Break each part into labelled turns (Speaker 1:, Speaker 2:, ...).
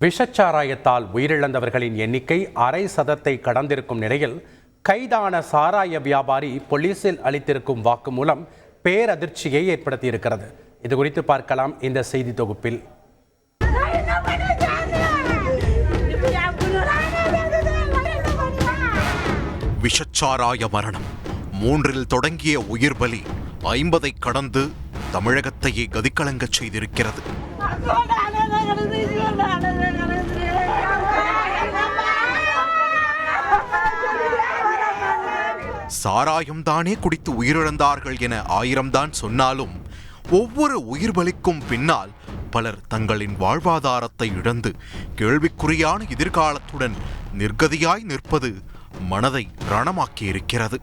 Speaker 1: விஷச்சாராயத்தால் உயிரிழந்தவர்களின் எண்ணிக்கை அரை சதத்தை கடந்திருக்கும் நிலையில் கைதான சாராய வியாபாரி போலீசில் அளித்திருக்கும் வாக்குமூலம் பேரதிர்ச்சியை ஏற்படுத்தியிருக்கிறது. இது குறித்து பார்க்கலாம் இந்த செய்தி தொகுப்பில்.
Speaker 2: விஷச்சாராய மரணம் 3இல் தொடங்கிய உயிர் பலி 50ஐ கடந்து தமிழகத்தையே கதிகலங்கச் செய்திருக்கிறது. சாராயம் தானே குடித்து உயிரிழந்தார்கள் என 1000 தான் சொன்னாலும் ஒவ்வொரு உயிர் பலிக்கும் பின்னால் பலர் தங்களின் வாழ்வாதாரத்தை இழந்து கேள்விக்குறியான எதிர்காலத்துடன் நிர்கதியாய் நிற்பது மனதை ரணமாக்கியிருக்கிறது.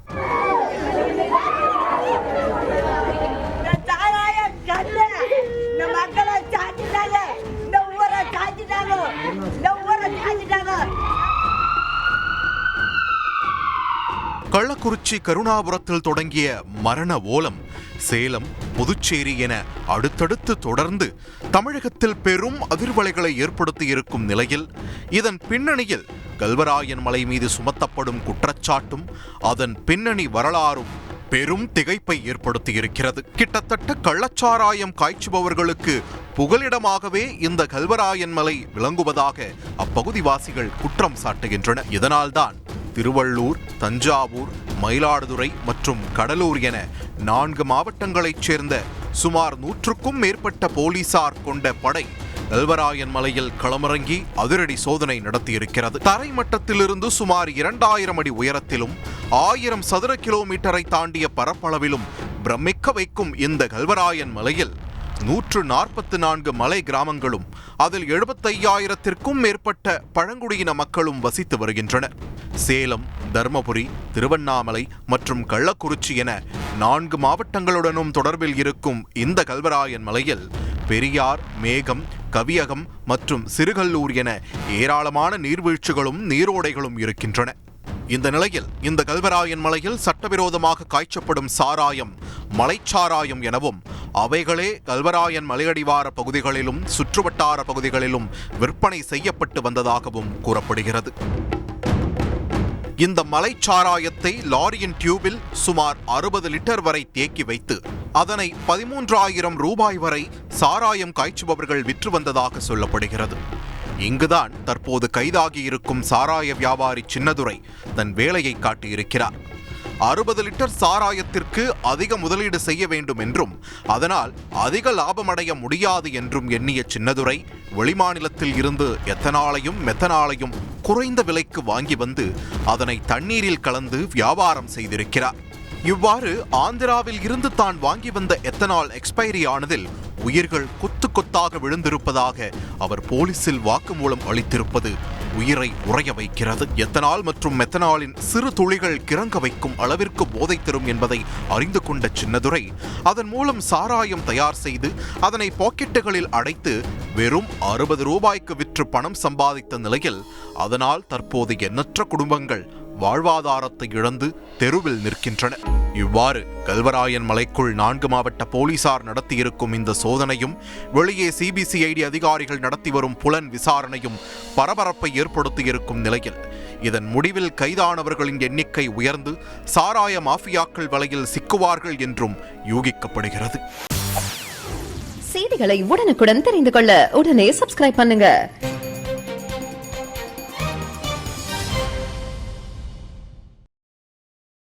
Speaker 2: கள்ளக்குறிச்சி கருணாபுரத்தில் தொடங்கிய மரண ஓலம் சேலம், புதுச்சேரி என அடுத்தடுத்து தொடர்ந்து தமிழகத்தில் பெரும் அதிர்வலைகளை ஏற்படுத்தியிருக்கும் நிலையில் இதன் பின்னணியில் கல்வராயன் மலை மீது சுமத்தப்படும் குற்றச்சாட்டும் அதன் பின்னணி வரலாறும் பெரும் திகைப்பை ஏற்படுத்தியிருக்கிறது. கிட்டத்தட்ட கள்ளச்சாராயம் காய்ச்சுபவர்களுக்கு புகலிடமாகவே இந்த கல்வராயன் மலை விளங்குவதாக அப்பகுதிவாசிகள் குற்றம் சாட்டுகின்றனர். இதனால்தான் திருவள்ளூர், தஞ்சாவூர், மயிலாடுதுறை மற்றும் கடலூர் என 4 மாவட்டங்களைச் சேர்ந்த சுமார் 100க்கும் மேற்பட்ட போலீசார் கொண்ட படை கல்வராயன் மலையில் களமிறங்கி அதிரடி சோதனை நடத்தியிருக்கிறது. தரைமட்டத்திலிருந்து சுமார் 2000 அடி உயரத்திலும் 1000 சதுர கிலோமீட்டரை தாண்டிய பரப்பளவிலும் பிரமிக்க வைக்கும் இந்த கல்வராயன் மலையில் 144 மலை கிராமங்களும் அதில் 75,000த்திற்கும் மேற்பட்ட பழங்குடியின மக்களும் வசித்து வருகின்றனர். சேலம், தர்மபுரி, திருவண்ணாமலை மற்றும் கள்ளக்குறிச்சி என 4 மாவட்டங்களுடனும் தொடர்பில் இருக்கும் இந்த கல்வராயன் மலையில் பெரியார், மேகம், கவியகம் மற்றும் சிறுகல்லூர் என ஏராளமான நீர்வீழ்ச்சிகளும் நீரோடைகளும் இருக்கின்றன. இந்த நிலையில் இந்த கல்வராயன் மலையில் சட்டவிரோதமாக காய்ச்சப்படும் சாராயம் மலைச்சாராயம் எனவும் அவைகளே கல்வராயன் மலையடிவார பகுதிகளிலும் சுற்றுவட்டார பகுதிகளிலும் விற்பனை செய்யப்பட்டு வந்ததாகவும் கூறப்படுகிறது. இந்த மலைச்சாராயத்தை லாரியின் டியூபில் சுமார் 60 லிட்டர் வரை தேக்கி வைத்து அதனை 13,000 ரூபாய் வரை சாராயம் காய்ச்சுபவர்கள் விற்று வந்ததாக சொல்லப்படுகிறது. இங்குதான் தற்போது கைதாகியிருக்கும் சாராய வியாபாரி சின்னதுரை தன் வேலையை காட்டியிருக்கிறார். 60 லிட்டர் சாராயத்திற்கு அதிக முதலீடு செய்ய வேண்டும் என்றும் அதனால் அதிக லாபமடைய முடியாது என்றும் எண்ணிய சின்னதுரை வெளிமாநிலத்தில் இருந்து எத்தனாலையும் மெத்தனாலையும் குறைந்த விலைக்கு வாங்கி வந்து அதனை தண்ணீரில் கலந்து வியாபாரம் செய்திருக்கிறார். இவ்வாறு ஆந்திராவில் இருந்து தான் வாங்கி வந்த எத்தனால் எக்ஸ்பைரி ஆனதில் உயிர்கள் கொத்து கொத்தாக விழுந்திருப்பதாக அவர் போலீசில் வாக்குமூலம் அளித்திருப்பது உயிரை உறைய வைக்கிறது. எத்தனால் மற்றும் மெத்தனாலின் சிறு துளிகள் கிறங்க வைக்கும் அளவிற்கு போதை தரும் என்பதை அறிந்து கொண்ட சின்னதுரை அதன் மூலம் சாராயம் தயார் செய்து அதனை பாக்கெட்டுகளில் அடைத்து வெறும் 60 ரூபாய்க்கு விற்று பணம் சம்பாதித்த நிலையில் அதனால் தற்போது எண்ணற்ற குடும்பங்கள் வாழ்வாதாரத்தை இழந்து தெருவில் நிற்கின்றன. இவ்வாறு கல்வராயன் மலைக்குள் 4 மாவட்ட போலீசார் நடத்தியிருக்கும் இந்த சோதனையும் வெளியே சிபிசிஐடி அதிகாரிகள் நடத்தி வரும் புலன் விசாரணையும் பரபரப்பை ஏற்படுத்தியிருக்கும் நிலையில் இதன் முடிவில் கைதானவர்களின் எண்ணிக்கை உயர்ந்து சாராய மாஃபியாக்கள் வலையில் சிக்குவார்கள் என்றும் யூகிக்கப்படுகிறது.
Speaker 3: செய்திகளை உடனுக்குடன் தெரிந்து கொள்ள உடனே சப்ஸ்கிரைப் பண்ணுங்க.